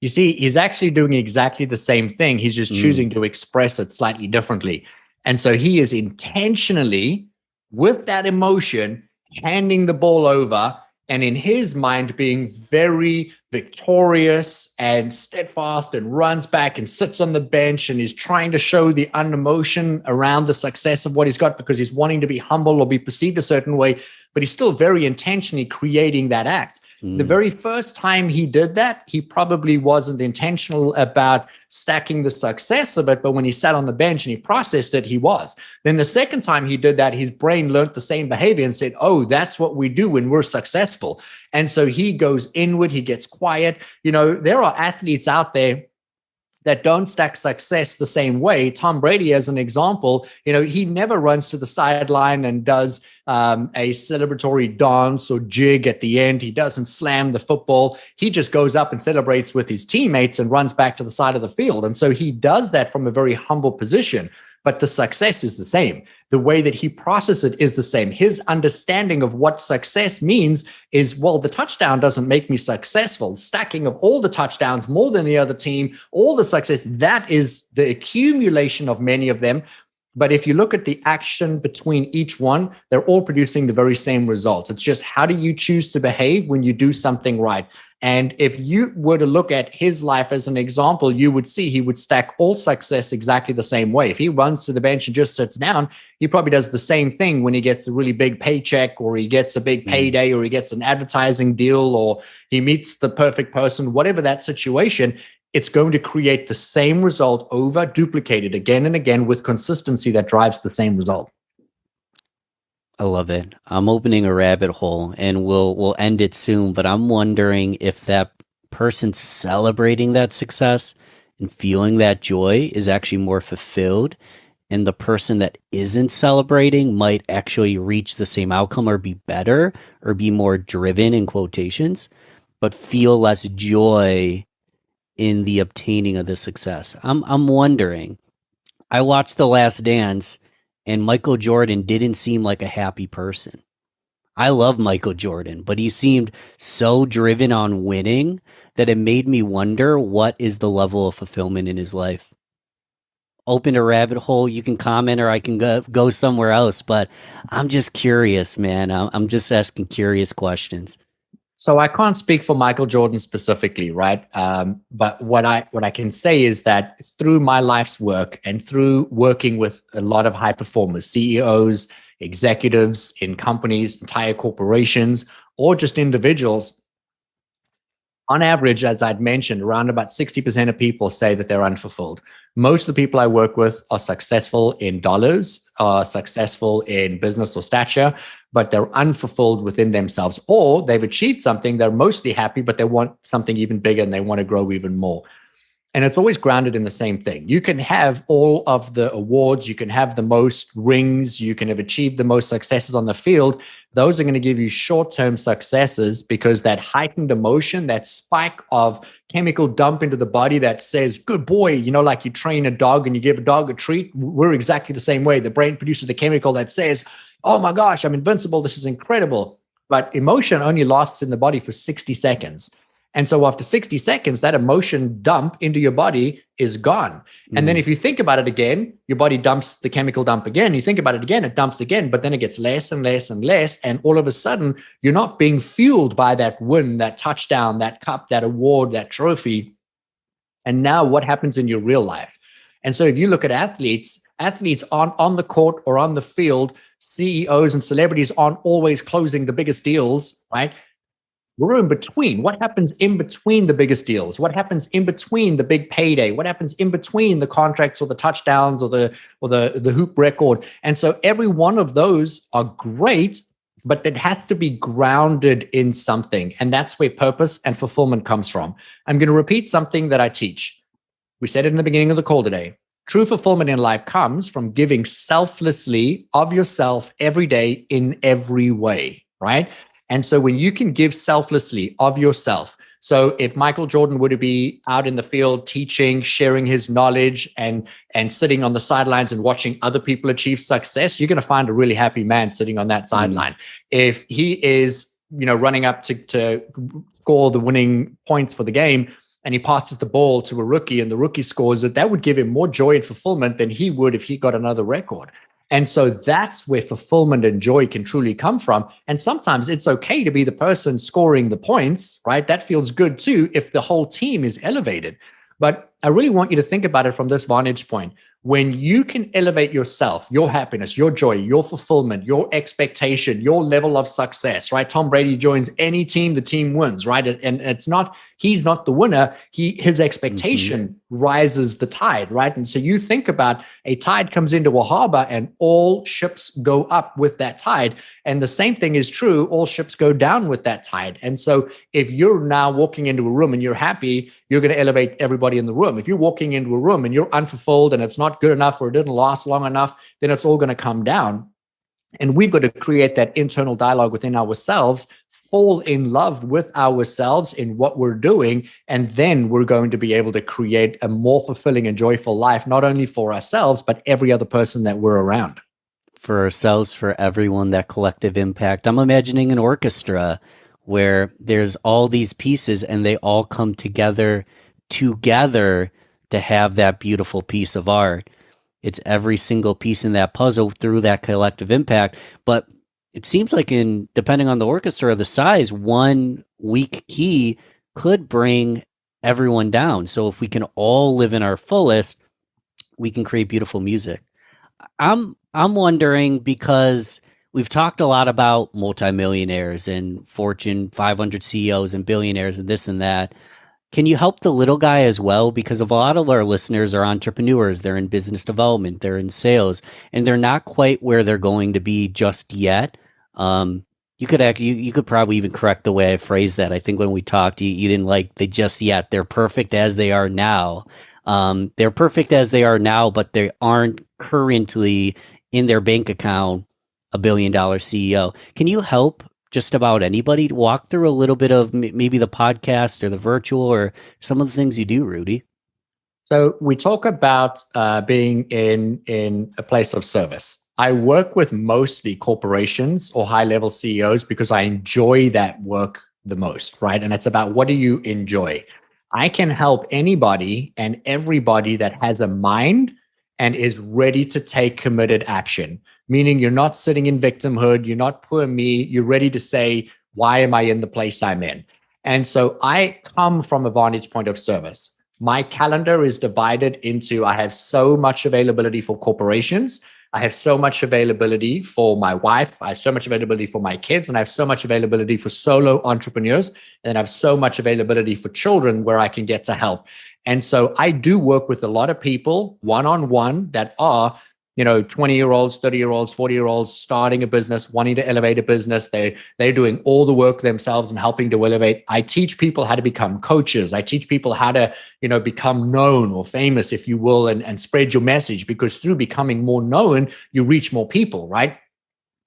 You see, he's actually doing exactly the same thing. He's just choosing to express it slightly differently. And so he is intentionally, with that emotion, handing the ball over, and in his mind being very victorious and steadfast, and runs back and sits on the bench and is trying to show the unemotion around the success of what he's got because he's wanting to be humble or be perceived a certain way, but he's still very intentionally creating that act. The very first time he did that, he probably wasn't intentional about stacking the success of it, but when he sat on the bench and he processed it, he was. Then the second time he did that, his brain learned the same behavior and said, oh, that's what we do when we're successful. And so he goes inward, he gets quiet. There are athletes out there that don't stack success the same way. Tom Brady, as an example, he never runs to the sideline and does a celebratory dance or jig at the end. He doesn't slam the football. He just goes up and celebrates with his teammates and runs back to the side of the field. And so he does that from a very humble position. But the success is the same. The way that he processes it is the same. His understanding of what success means is, well, the touchdown doesn't make me successful. Stacking of all the touchdowns, more than the other team, all the success, that is the accumulation of many of them. But if you look at the action between each one, they're all producing the very same result. It's just, how do you choose to behave when you do something right? And if you were to look at his life as an example, you would see he would stack all success exactly the same way. If he runs to the bench and just sits down, he probably does the same thing when he gets a really big paycheck, or he gets a big payday, or he gets an advertising deal, or he meets the perfect person, whatever that situation. It's going to create the same result over, duplicated again and again with consistency that drives the same result. I love it. I'm opening a rabbit hole, and we'll end it soon, but I'm wondering if that person celebrating that success and feeling that joy is actually more fulfilled, and the person that isn't celebrating might actually reach the same outcome or be better or be more driven, in quotations, but feel less joy in the obtaining of the success. I'm wondering. I watched The Last Dance, and Michael Jordan didn't seem like a happy person. I love Michael Jordan, but he seemed so driven on winning that it made me wonder what is the level of fulfillment in his life. Open a rabbit hole. You can comment or I can go somewhere else, but I'm just curious, man. I'm just asking curious questions. So I can't speak for Michael Jordan specifically, right? But what I can say is that through my life's work and through working with a lot of high performers, CEOs, executives in companies, entire corporations, or just individuals, on average, as I'd mentioned, around about 60% of people say that they're unfulfilled. Most of the people I work with are successful in dollars, are successful in business or stature, but they're unfulfilled within themselves, or they've achieved something, they're mostly happy, but they want something even bigger and they want to grow even more. And it's always grounded in the same thing. You can have all of the awards, you can have the most rings, you can have achieved the most successes on the field. Those are going to give you short-term successes because that heightened emotion, that spike of chemical dump into the body that says, good boy, like you train a dog and you give a dog a treat. We're exactly the same way. The brain produces the chemical that says, oh my gosh, I'm invincible. This is incredible. But emotion only lasts in the body for 60 seconds. And so after 60 seconds, that emotion dump into your body is gone. And then if you think about it again, your body dumps the chemical dump again. You think about it again, it dumps again, but then it gets less and less and less. And all of a sudden, you're not being fueled by that win, that touchdown, that cup, that award, that trophy. And now what happens in your real life? And so if you look at athletes on the court or on the field, CEOs and celebrities aren't always closing the biggest deals, right? We're in between. What happens in between the biggest deals? What happens in between the big payday? What happens in between the contracts or the touchdowns or the hoop record? And so every one of those are great, but it has to be grounded in something. And that's where purpose and fulfillment comes from. I'm going to repeat something that I teach. We said it in the beginning of the call today. True fulfillment in life comes from giving selflessly of yourself every day in every way, right? And so when you can give selflessly of yourself, so if Michael Jordan were to be out in the field teaching, sharing his knowledge and sitting on the sidelines and watching other people achieve success, you're going to find a really happy man sitting on that sideline. If he is, running up to score the winning points for the game and he passes the ball to a rookie and the rookie scores it, that would give him more joy and fulfillment than he would if he got another record. And so that's where fulfillment and joy can truly come from. And sometimes it's okay to be the person scoring the points, right? That feels good too if the whole team is elevated. But I really want you to think about it from this vantage point. When you can elevate yourself, your happiness, your joy, your fulfillment, your expectation, your level of success, right? Tom Brady joins any team, the team wins, right? And he's not the winner. His expectation rises the tide, right? And so you think about a tide comes into a harbor and all ships go up with that tide. And the same thing is true. All ships go down with that tide. And so if you're now walking into a room and you're happy, you're going to elevate everybody in the room. If you're walking into a room and you're unfulfilled and it's not good enough or it didn't last long enough, then it's all going to come down. And we've got to create that internal dialogue within ourselves, fall in love with ourselves in what we're doing, and then we're going to be able to create a more fulfilling and joyful life, not only for ourselves, but every other person that we're around. For ourselves, for everyone, that collective impact. I'm imagining an orchestra where there's all these pieces and they all come together to have that beautiful piece of art. It's every single piece in that puzzle through that collective impact. But it seems like depending on the orchestra or the size, one weak key could bring everyone down. So if we can all live in our fullest, we can create beautiful music. I'm wondering, because we've talked a lot about multimillionaires and Fortune 500 CEOs and billionaires and this and that. Can you help the little guy as well? Because a lot of our listeners are entrepreneurs. They're in business development, they're in sales, and they're not quite where they're going to be just yet. You could probably even correct the way I phrased that. I think when we talked, you didn't like the just yet. They're perfect as they are now. They're perfect as they are now, but they aren't currently in their bank account $1 billion CEO. Can you help just about anybody to walk through a little bit of maybe the podcast or the virtual or some of the things you do, Rudi? So we talk about being in a place of service. I work with mostly corporations or high-level CEOs because I enjoy that work the most, right? And it's about, what do you enjoy? I can help anybody and everybody that has a mind and is ready to take committed action, meaning you're not sitting in victimhood, you're not poor me, you're ready to say, why am I in the place I'm in? And so I come from a vantage point of service. My calendar is divided into, I have so much availability for corporations, I have so much availability for my wife, I have so much availability for my kids, and I have so much availability for solo entrepreneurs, and I have so much availability for children where I can get to help. And so I do work with a lot of people one-on-one that are 20-year-olds, 30-year-olds, 40-year-olds starting a business, wanting to elevate a business. They're doing all the work themselves and helping to elevate. I teach people how to become coaches. I teach people how to, become known or famous, if you will, and spread your message, because through becoming more known, you reach more people, right?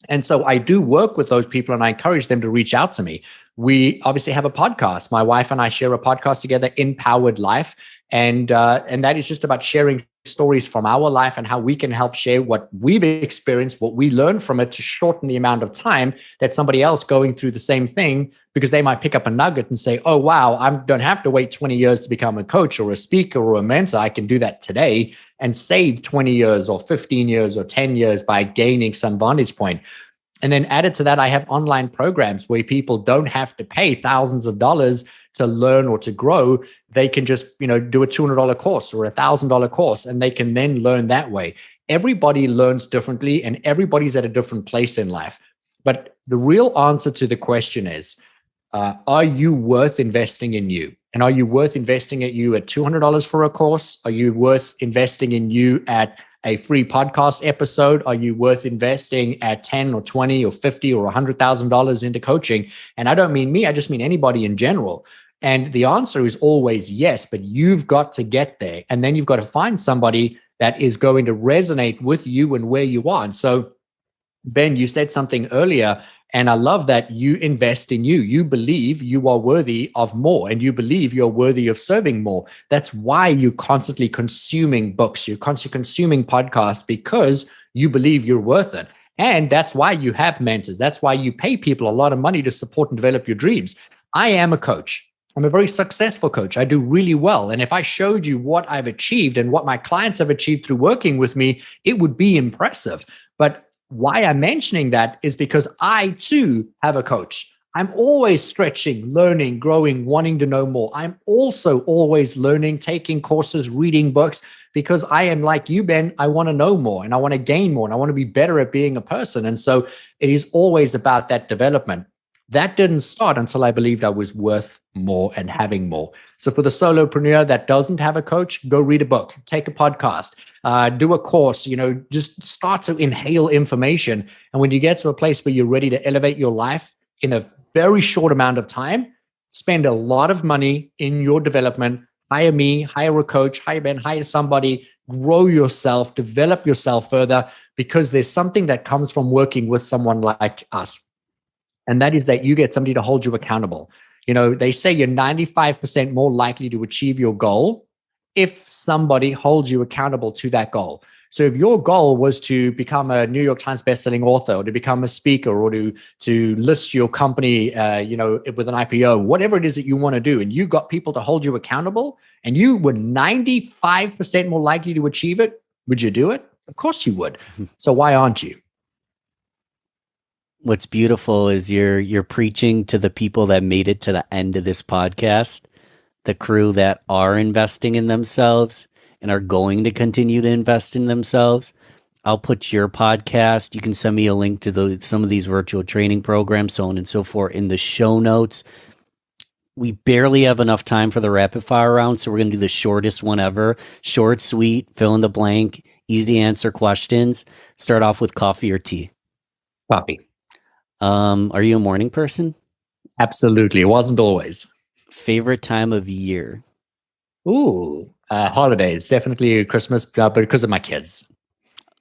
And so I do work with those people, and I encourage them to reach out to me. We obviously have a podcast. My wife and I share a podcast together, Empowered Life. And that is just about sharing stories from our life and how we can help share what we've experienced, what we learned from it, to shorten the amount of time that somebody else going through the same thing, because they might pick up a nugget and say, oh, wow, I don't have to wait 20 years to become a coach or a speaker or a mentor. I can do that today and save 20 years or 15 years or 10 years by gaining some vantage point. And then added to that, I have online programs where people don't have to pay thousands of dollars to learn or to grow. They can just, do a $200 course or a $1,000 course, and they can then learn that way. Everybody learns differently, and everybody's at a different place in life. But the real answer to the question is, are you worth investing in you? And are you worth investing at you at $200 for a course? Are you worth investing in you at a free podcast episode? Are you worth investing at 10 or 20 or 50 or $100,000 into coaching? And I don't mean me, I just mean anybody in general. And the answer is always yes, but you've got to get there. And then you've got to find somebody that is going to resonate with you and where you are. And so, Ben, you said something earlier, and I love that you invest in you. You believe you are worthy of more, and you believe you're worthy of serving more. That's why you're constantly consuming books. You're constantly consuming podcasts, because you believe you're worth it. And that's why you have mentors. That's why you pay people a lot of money to support and develop your dreams. I am a coach. I'm a very successful coach. I do really well. And if I showed you what I've achieved and what my clients have achieved through working with me, it would be impressive. But why I'm mentioning that is because I too have a coach. I'm always stretching, learning, growing, wanting to know more. I'm also always learning, taking courses, reading books, because I am like you, Ben. I want to know more, and I want to gain more, and I want to be better at being a person. And so it is always about that development. That didn't start until I believed I was worth more and having more. So for the solopreneur that doesn't have a coach, go read a book, take a podcast, do a course, just start to inhale information. And when you get to a place where you're ready to elevate your life in a very short amount of time, spend a lot of money in your development, hire me, hire a coach, hire Ben, hire somebody, grow yourself, develop yourself further, because there's something that comes from working with someone like us. And that is that you get somebody to hold you accountable. They say you're 95% more likely to achieve your goal if somebody holds you accountable to that goal. So if your goal was to become a New York Times bestselling author, or to become a speaker, or to list your company, with an IPO, whatever it is that you want to do, and you got people to hold you accountable, and you were 95% more likely to achieve it, would you do it? Of course you would. So why aren't you? What's beautiful is you're preaching to the people that made it to the end of this podcast, the crew that are investing in themselves and are going to continue to invest in themselves. I'll put your podcast. You can send me a link to some of these virtual training programs, so on and so forth, in the show notes. We barely have enough time for the rapid fire round, so we're going to do the shortest one ever. Short, sweet, fill in the blank, easy to answer questions. Start off with coffee or tea? Coffee. Are you a morning person? Absolutely. It wasn't always. Favorite time of year? Holidays. Definitely Christmas, but because of my kids.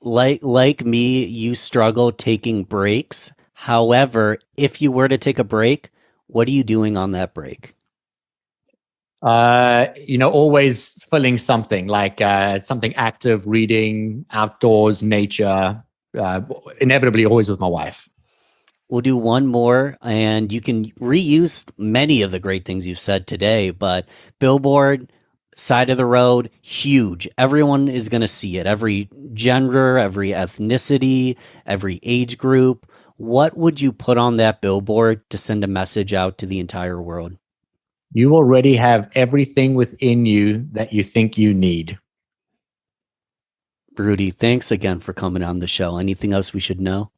Like me, you struggle taking breaks. However, if you were to take a break, what are you doing on that break? Always filling something like something active, reading, outdoors, nature, inevitably always with my wife. We'll do one more, and you can reuse many of the great things you've said today, but billboard, side of the road, huge. Everyone is going to see it. Every gender, every ethnicity, every age group. What would you put on that billboard to send a message out to the entire world? You already have everything within you that you think you need. Rudi, thanks again for coming on the show. Anything else we should know?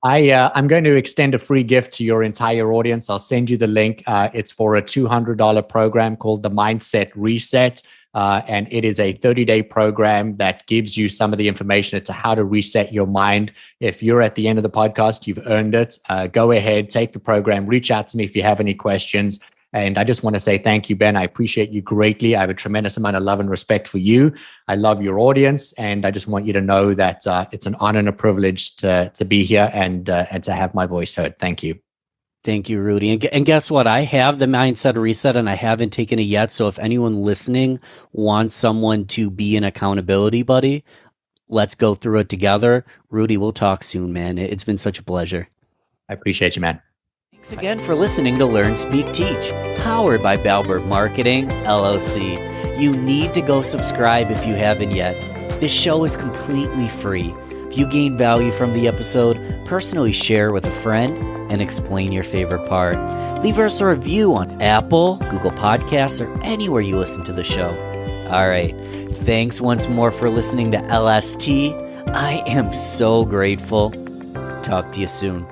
I'm going to extend a free gift to your entire audience. I'll send you the link. It's for a $200 program called the Mindset Reset. And it is a 30-day program that gives you some of the information as to how to reset your mind. If you're at the end of the podcast, you've earned it. Go ahead, take the program, reach out to me if you have any questions. And I just want to say thank you, Ben. I appreciate you greatly. I have a tremendous amount of love and respect for you. I love your audience. And I just want you to know that it's an honor and a privilege to be here and to have my voice heard. Thank you. Thank you, Rudi. And guess what? I have the Mindset Reset and I haven't taken it yet. So if anyone listening wants someone to be an accountability buddy, let's go through it together. Rudi, we'll talk soon, man. It's been such a pleasure. I appreciate you, man. Thanks again for listening to Learn, Speak, Teach, powered by Balbert Marketing, LLC. You need to go subscribe if you haven't yet. This show is completely free. If you gain value from the episode, personally share with a friend and explain your favorite part. Leave us a review on Apple, Google Podcasts, or anywhere you listen to the show. All right. Thanks once more for listening to LST. I am so grateful. Talk to you soon.